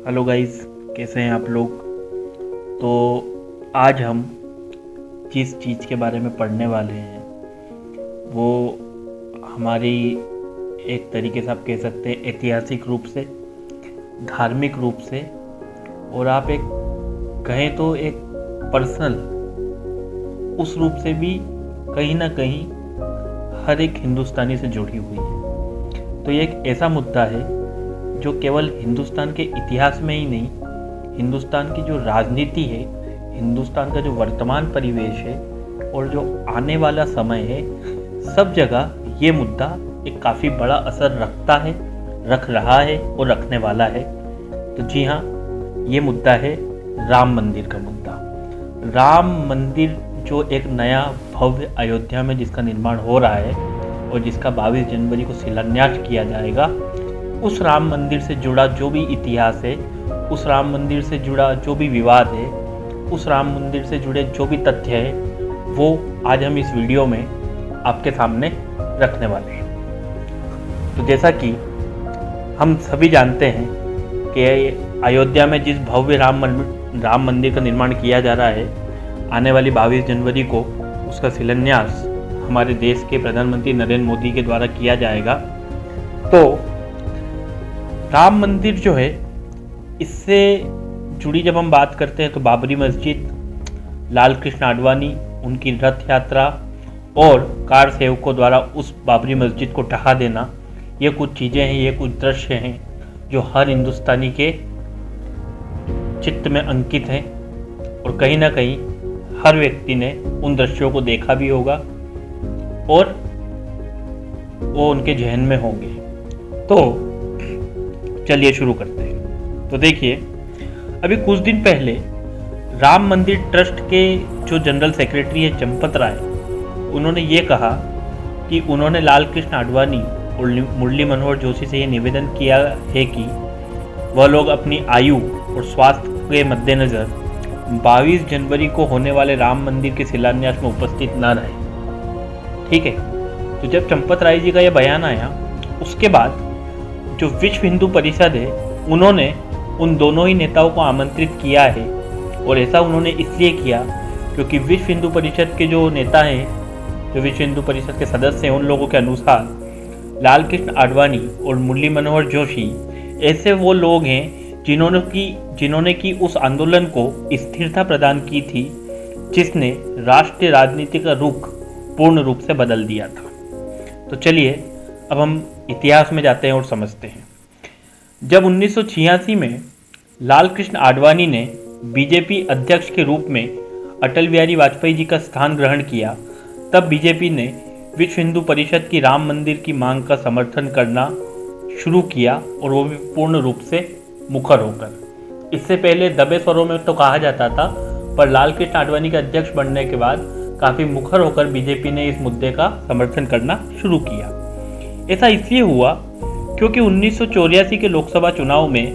Hello guys, कैसे हैं आप लोग। तो आज हम जिस चीज़ के बारे में पढ़ने वाले हैं वो हमारी एक तरीके से आप कह सकते हैं ऐतिहासिक रूप से, धार्मिक रूप से, और आप एक कहें तो एक पर्सनल उस रूप से भी कहीं ना कहीं हर एक हिंदुस्तानी से जुड़ी हुई है। तो ये एक ऐसा मुद्दा है जो केवल हिंदुस्तान के इतिहास में ही नहीं, हिंदुस्तान की जो राजनीति है, हिंदुस्तान का जो वर्तमान परिवेश है और जो आने वाला समय है, सब जगह ये मुद्दा एक काफ़ी बड़ा असर रखता है, रख रहा है और रखने वाला है। तो जी हाँ, ये मुद्दा है राम मंदिर का मुद्दा। राम मंदिर जो एक नया भव्य अयोध्या में जिसका निर्माण हो रहा है और जिसका 22 जनवरी को शिलान्यास किया जाएगा, उस राम मंदिर से जुड़ा जो भी इतिहास है, उस राम मंदिर से जुड़ा जो भी विवाद है, उस राम मंदिर से जुड़े जो भी तथ्य है, वो आज हम इस वीडियो में आपके सामने रखने वाले हैं। तो जैसा कि हम सभी जानते हैं कि अयोध्या में जिस भव्य राम मंदिर का निर्माण किया जा रहा है, आने वाली 22 जनवरी को उसका शिलान्यास हमारे देश के प्रधानमंत्री नरेंद्र मोदी के द्वारा किया जाएगा। तो राम मंदिर जो है, इससे जुड़ी जब हम बात करते हैं तो बाबरी मस्जिद, लाल कृष्ण आडवाणी, उनकी रथ यात्रा और कार सेवकों द्वारा उस बाबरी मस्जिद को ढहा देना, ये कुछ चीज़ें हैं, ये कुछ दृश्य हैं जो हर हिंदुस्तानी के चित्त में अंकित हैं और कहीं ना कहीं हर व्यक्ति ने उन दृश्यों को देखा भी होगा और वो उनके जहन में होंगे। तो चलिए शुरू करते हैं। तो देखिए, अभी कुछ दिन पहले राम मंदिर ट्रस्ट के जो जनरल सेक्रेटरी है चंपत राय, उन्होंने ये कहा कि उन्होंने लाल कृष्ण आडवाणी और मुरली मनोहर जोशी से ये निवेदन किया है कि वह लोग अपनी आयु और स्वास्थ्य के मद्देनज़र 22 जनवरी को होने वाले राम मंदिर के शिलान्यास में उपस्थित न रहे। ठीक है। तो जब चंपत राय जी का यह बयान आया, उसके बाद जो विश्व हिंदू परिषद है, उन्होंने उन दोनों ही नेताओं को आमंत्रित किया है और ऐसा उन्होंने इसलिए किया क्योंकि विश्व हिंदू परिषद के जो नेता हैं, जो विश्व हिंदू परिषद के सदस्य हैं, उन लोगों के अनुसार लाल कृष्ण आडवाणी और मुरली मनोहर जोशी ऐसे वो लोग हैं जिन्होंने की उस आंदोलन को स्थिरता प्रदान की थी जिसने राष्ट्रीय राजनीति का रुख पूर्ण रूप से बदल दिया था। तो चलिए अब हम इतिहास में जाते हैं और समझते हैं। जब 1986 में लाल कृष्ण आडवाणी ने बीजेपी अध्यक्ष के रूप में अटल बिहारी वाजपेयी जी का स्थान ग्रहण किया, तब बीजेपी ने विश्व हिंदू परिषद की राम मंदिर की मांग का समर्थन करना शुरू किया और वो भी पूर्ण रूप से मुखर होकर। इससे पहले दबे स्वरों में तो कहा जाता था, पर लाल कृष्ण आडवाणी के अध्यक्ष बनने के बाद काफ़ी मुखर होकर बीजेपी ने इस मुद्दे का समर्थन करना शुरू किया। ऐसा इसलिए हुआ क्योंकि 1984 के लोकसभा चुनाव में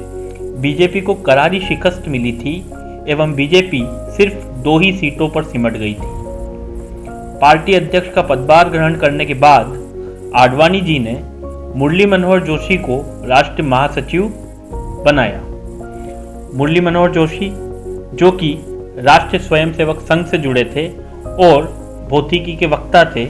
बीजेपी को करारी शिकस्त मिली थी एवं बीजेपी सिर्फ 2 ही सीटों पर सिमट गई थी। पार्टी अध्यक्ष का पदभार ग्रहण करने के बाद आडवाणी जी ने मुरली मनोहर जोशी को राष्ट्रीय महासचिव बनाया। मुरली मनोहर जोशी, जो कि राष्ट्रीय स्वयंसेवक संघ से जुड़े थे और भौतिकी के वक्ता थे,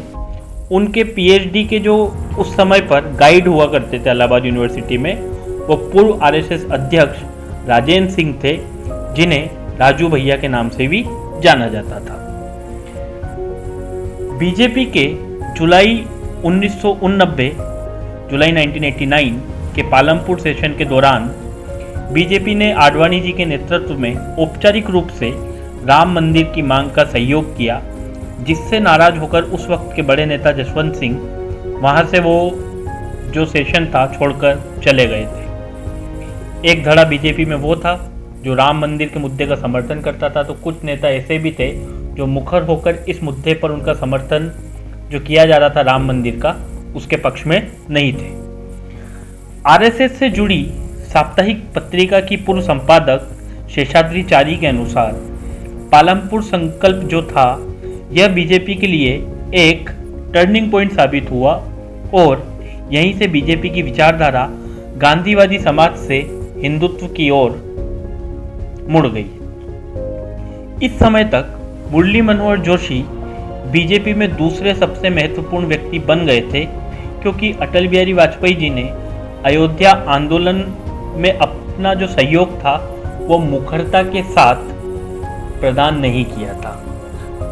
उनके पीएचडी के जो उस समय पर गाइड हुआ करते थे इलाहाबाद यूनिवर्सिटी में, वो पूर्व आरएसएस अध्यक्ष राजेंद्र सिंह थे, जिन्हें राजू भैया के नाम से भी जाना जाता था। बीजेपी के जुलाई 1989 के पालमपुर सेशन के दौरान बीजेपी ने आडवाणी जी के नेतृत्व में औपचारिक रूप से राम मंदिर की मांग का सहयोग किया, जिससे नाराज होकर उस वक्त के बड़े नेता जसवंत सिंह वहां से वो जो सेशन था छोड़कर चले गए थे। एक धड़ा बीजेपी में वो था जो राम मंदिर के मुद्दे का समर्थन करता था, तो कुछ नेता ऐसे भी थे जो मुखर होकर इस मुद्दे पर उनका समर्थन जो किया जा रहा था राम मंदिर का, उसके पक्ष में नहीं थे। आरएसएस से जुड़ी साप्ताहिक पत्रिका की पूर्व संपादक शेषाद्रीचारी के अनुसार पालमपुर संकल्प जो था, यह बीजेपी के लिए एक टर्निंग पॉइंट साबित हुआ और यहीं से बीजेपी की विचारधारा गांधीवादी समाज से हिंदुत्व की ओर मुड़ गई। इस समय तक मुरली मनोहर जोशी बीजेपी में दूसरे सबसे महत्वपूर्ण व्यक्ति बन गए थे, क्योंकि अटल बिहारी वाजपेयी जी ने अयोध्या आंदोलन में अपना जो सहयोग था वो मुखरता के साथ प्रदान नहीं किया था।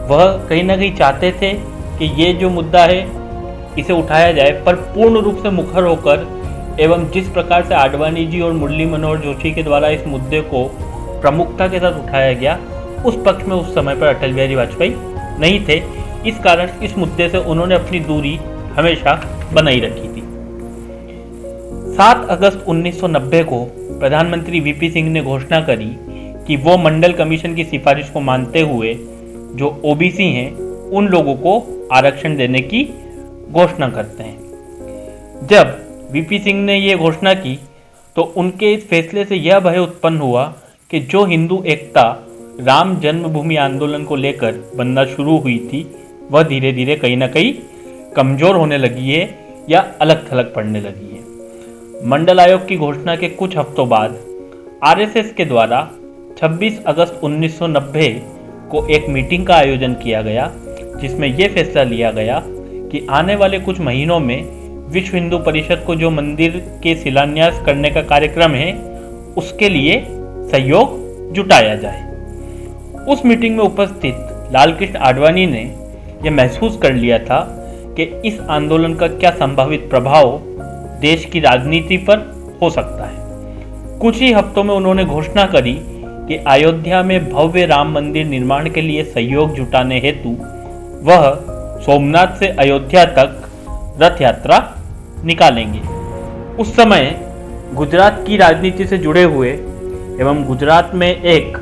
वह कहीं ना कहीं चाहते थे कि ये जो मुद्दा है इसे उठाया जाए, पर पूर्ण रूप से मुखर होकर एवं जिस प्रकार से आडवाणी जी और मुरली मनोहर जोशी के द्वारा इस मुद्दे को प्रमुखता के साथ उठाया गया, उस पक्ष में उस समय पर अटल बिहारी वाजपेयी नहीं थे। इस कारण इस मुद्दे से उन्होंने अपनी दूरी हमेशा बनाई रखी थी। 7 अगस्त 1990 को प्रधानमंत्री वीपी सिंह ने घोषणा करी कि वो मंडल कमीशन की सिफारिश को मानते हुए जो ओबीसी हैं उन लोगों को आरक्षण देने की घोषणा करते हैं। जब वीपी सिंह ने ये घोषणा की तो उनके इस फैसले से यह भय उत्पन्न हुआ कि जो हिंदू एकता राम जन्मभूमि आंदोलन को लेकर बनना शुरू हुई थी वह धीरे धीरे कहीं ना कहीं कमजोर होने लगी है या अलग थलग पड़ने लगी है। मंडल आयोग की घोषणा के कुछ हफ्तों बाद आरएसएस के द्वारा 26 अगस्त 1990 को एक मीटिंग का आयोजन किया गया, जिसमें यह फैसला लिया गया कि आने वाले कुछ महीनों में विश्व हिंदू परिषद को जो मंदिर के शिलान्यास करने का कार्यक्रम है उसके लिए सहयोग जुटाया जाए। उस मीटिंग में उपस्थित लालकृष्ण आडवाणी ने यह महसूस कर लिया था कि इस आंदोलन का क्या संभावित प्रभाव देश की राजनीति पर हो सकता है। कुछ ही हफ्तों में उन्होंने घोषणा करी कि अयोध्या में भव्य राम मंदिर निर्माण के लिए सहयोग जुटाने हेतु वह सोमनाथ से अयोध्या तक रथ यात्रा निकालेंगे। उस समय गुजरात की राजनीति से जुड़े हुए एवं गुजरात में एक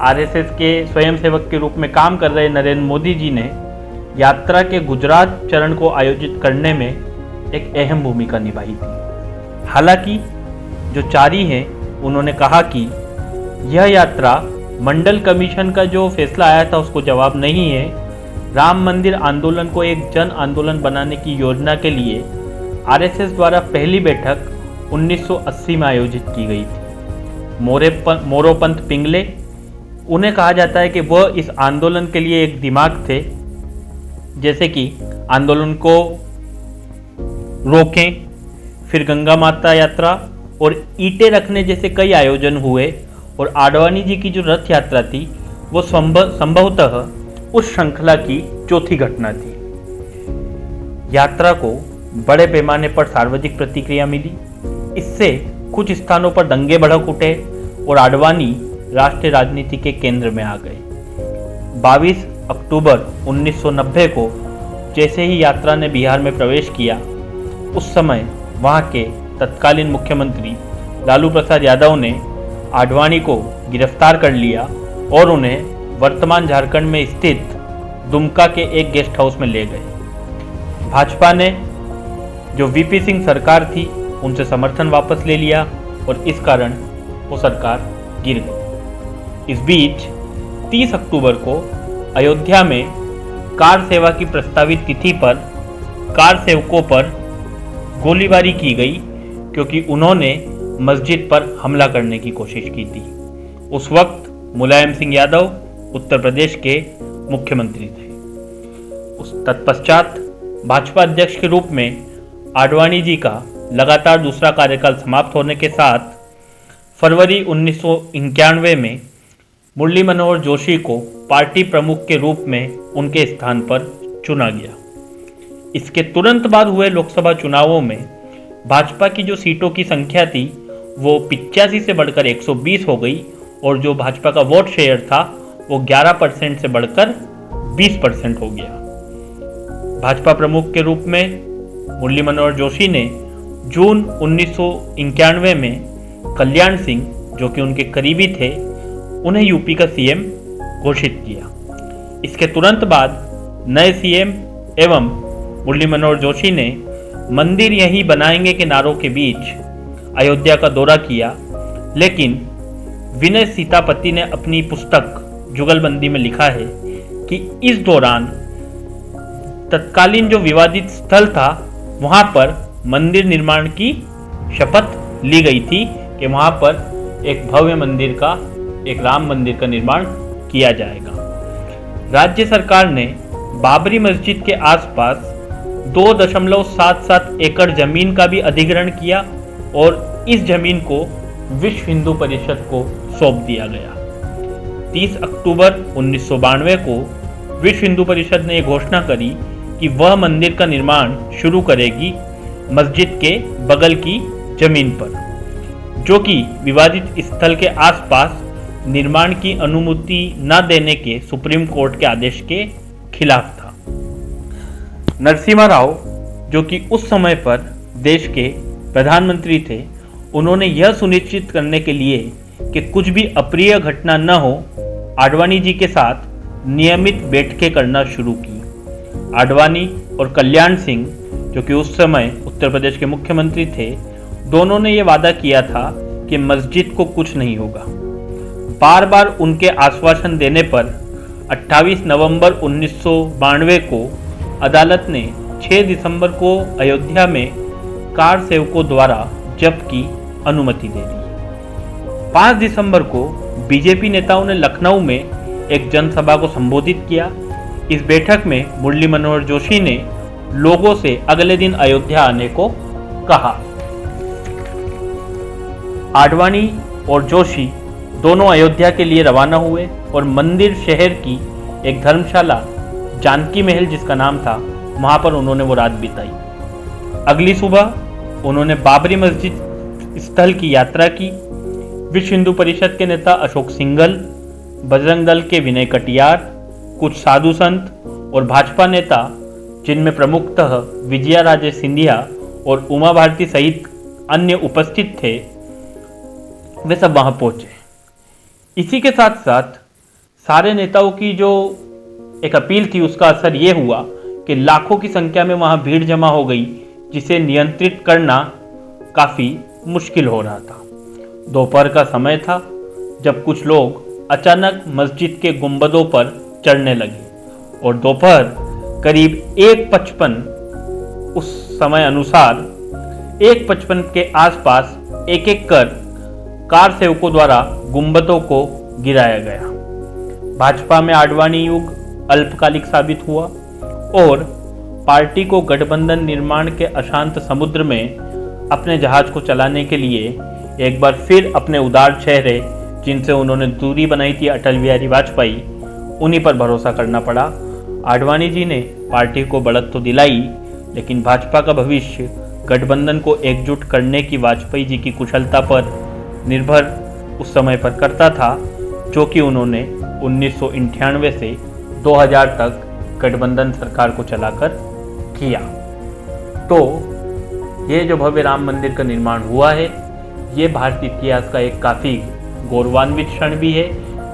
आरएसएस के स्वयंसेवक के रूप में काम कर रहे नरेंद्र मोदी जी ने यात्रा के गुजरात चरण को आयोजित करने में एक अहम भूमिका निभाई थी। हालांकि जो चारी हैं उन्होंने कहा कि यह यात्रा मंडल कमीशन का जो फैसला आया था उसको जवाब नहीं है। राम मंदिर आंदोलन को एक जन आंदोलन बनाने की योजना के लिए आरएसएस द्वारा पहली बैठक 1980 में आयोजित की गई थी। मोरोपंत पिंगले, उन्हें कहा जाता है कि वह इस आंदोलन के लिए एक दिमाग थे, जैसे कि आंदोलन को रोकें, फिर गंगा माता यात्रा और ईंटें रखने जैसे कई आयोजन हुए। और आडवाणी जी की जो रथ यात्रा थी वो संभवतः उस श्रृंखला की चौथी घटना थी। यात्रा को बड़े पैमाने पर सार्वजनिक प्रतिक्रिया मिली। इससे कुछ स्थानों पर दंगे भड़क उठे और आडवाणी राष्ट्रीय राजनीति के केंद्र में आ गए। 22 अक्टूबर 1990 को जैसे ही यात्रा ने बिहार में प्रवेश किया, उस समय वहां के तत्कालीन मुख्यमंत्री लालू प्रसाद यादव ने आडवाणी को गिरफ्तार कर लिया और उन्हें वर्तमान झारखंड में स्थित दुमका के एक गेस्ट हाउस में ले गए। भाजपा ने जो वीपी सिंह सरकार थी उनसे समर्थन वापस ले लिया और इस कारण वो सरकार गिर गई। इस बीच 30 अक्टूबर को अयोध्या में कार सेवा की प्रस्तावित तिथि पर कार सेवकों पर गोलीबारी की गई, क्योंकि उन्होंने मस्जिद पर हमला करने की कोशिश की थी। उस वक्त मुलायम सिंह यादव उत्तर प्रदेश के मुख्यमंत्री थे। उस तत्पश्चात भाजपा अध्यक्ष के रूप में आडवाणी जी का लगातार दूसरा कार्यकाल समाप्त होने के साथ फरवरी 1991 में मुरली मनोहर जोशी को पार्टी प्रमुख के रूप में उनके स्थान पर चुना गया। इसके तुरंत बाद हुए लोकसभा चुनावों में भाजपा की जो सीटों की संख्या थी वो 85 से बढ़कर 120 हो गई और जो भाजपा का वोट शेयर था वो 11% से बढ़कर 20% हो गया। भाजपा प्रमुख के रूप में मुरली मनोहर जोशी ने जून 1991 में कल्याण सिंह, जो कि उनके करीबी थे, उन्हें यूपी का सीएम घोषित किया। इसके तुरंत बाद नए सीएम एवं मुरली मनोहर जोशी ने मंदिर यहीं बनाएंगे के नारों के बीच अयोध्या का दौरा किया, लेकिन विनय सीतापति ने अपनी पुस्तक जुगलबंदी में लिखा है कि इस दौरान तत्कालीन जो विवादित स्थल था वहां पर मंदिर निर्माण की शपथ ली गई थी, कि वहाँ पर एक भव्य मंदिर का, एक राम मंदिर का निर्माण किया जाएगा। राज्य सरकार ने बाबरी मस्जिद के आसपास 2.77 एकड़ जमीन का भी अधिग्रहण किया और इस जमीन को विश्व हिंदू परिषद को सौंप दिया गया। 30 अक्टूबर 1992 को विश्व हिंदू परिषद ने यह घोषणा करी कि वह मंदिर का निर्माण शुरू करेगी मस्जिद के बगल की जमीन पर, जो कि विवादित स्थल के आसपास निर्माण की अनुमति न देने के सुप्रीम कोर्ट के आदेश के खिलाफ था। नरसिम्हा राव, जो कि उस समय पर देश के प्रधानमंत्री थे, उन्होंने यह सुनिश्चित करने के लिए कि कुछ भी अप्रिय घटना न हो, आडवाणी जी के साथ नियमित बैठकें करना शुरू की। आडवाणी और कल्याण सिंह, जो कि उस समय उत्तर प्रदेश के मुख्यमंत्री थे, दोनों ने यह वादा किया था कि मस्जिद को कुछ नहीं होगा। बार बार उनके आश्वासन देने पर 28 नवंबर 1992 को अदालत ने 6 दिसंबर को अयोध्या में कार सेवकों द्वारा जब्त की अनुमति दे दी। 5 दिसंबर को बीजेपी नेताओं ने लखनऊ में एक जनसभा को संबोधित किया। इस बैठक में मुरली मनोहर जोशी ने लोगों से अगले दिन अयोध्या आने को कहा। आडवाणी और जोशी दोनों अयोध्या के लिए रवाना हुए और मंदिर शहर की एक धर्मशाला जानकी महल, जिसका नाम था, वहां पर उन्होंने वो रात बिताई। अगली सुबह उन्होंने बाबरी मस्जिद स्थल की यात्रा की। विश्व हिंदू परिषद के नेता अशोक सिंघल, बजरंग दल के विनय कटियार, कुछ साधु संत और भाजपा नेता, जिनमें प्रमुखतः विजया राजे सिंधिया और उमा भारती सहित अन्य उपस्थित थे, वे सब वहां पहुंचे। इसी के साथ साथ सारे नेताओं की जो एक अपील थी, उसका असर यह हुआ कि लाखों की संख्या में वहां भीड़ जमा हो गई, जिसे नियंत्रित करना काफी मुश्किल हो रहा था। दोपहर का समय था जब कुछ लोग अचानक मस्जिद के गुंबदों पर चढ़ने लगे और दोपहर करीब 1:55 उस समय अनुसार 1:55 के आसपास एक एक कर कार सेवकों द्वारा गुंबदों को गिराया गया। भाजपा में आडवाणी युग अल्पकालिक साबित हुआ और पार्टी को गठबंधन निर्माण के अशांत समुद्र में अपने जहाज को चलाने के लिए एक बार फिर अपने उदार चेहरे, जिनसे उन्होंने दूरी बनाई थी, अटल बिहारी वाजपेयी, उन्हीं पर भरोसा करना पड़ा। आडवाणी जी ने पार्टी को बढ़त तो दिलाई, लेकिन भाजपा का भविष्य गठबंधन को एकजुट करने की वाजपेयी जी की कुशलता पर निर्भर उस समय पर करता था, जो कि उन्होंने 1998 से 2000 तक गठबंधन सरकार को चलाकर किया। तो ये जो भव्य राम मंदिर का निर्माण हुआ है, ये भारतीय इतिहास का एक काफ़ी गौरवान्वित क्षण भी है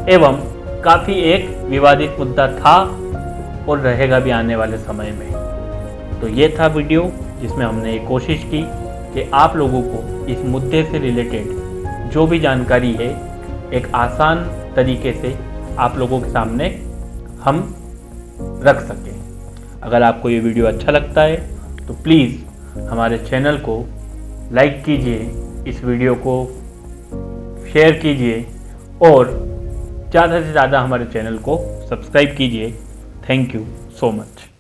एवं काफ़ी एक विवादित मुद्दा था और रहेगा भी आने वाले समय में। तो ये था वीडियो जिसमें हमने ये कोशिश की कि आप लोगों को इस मुद्दे से रिलेटेड जो भी जानकारी है एक आसान तरीके से आप लोगों के सामने हम रख सकें। अगर आपको ये वीडियो अच्छा लगता है तो प्लीज़ हमारे चैनल को लाइक कीजिए, इस वीडियो को शेयर कीजिए और ज़्यादा से ज़्यादा हमारे चैनल को सब्सक्राइब कीजिए। Thank you so much.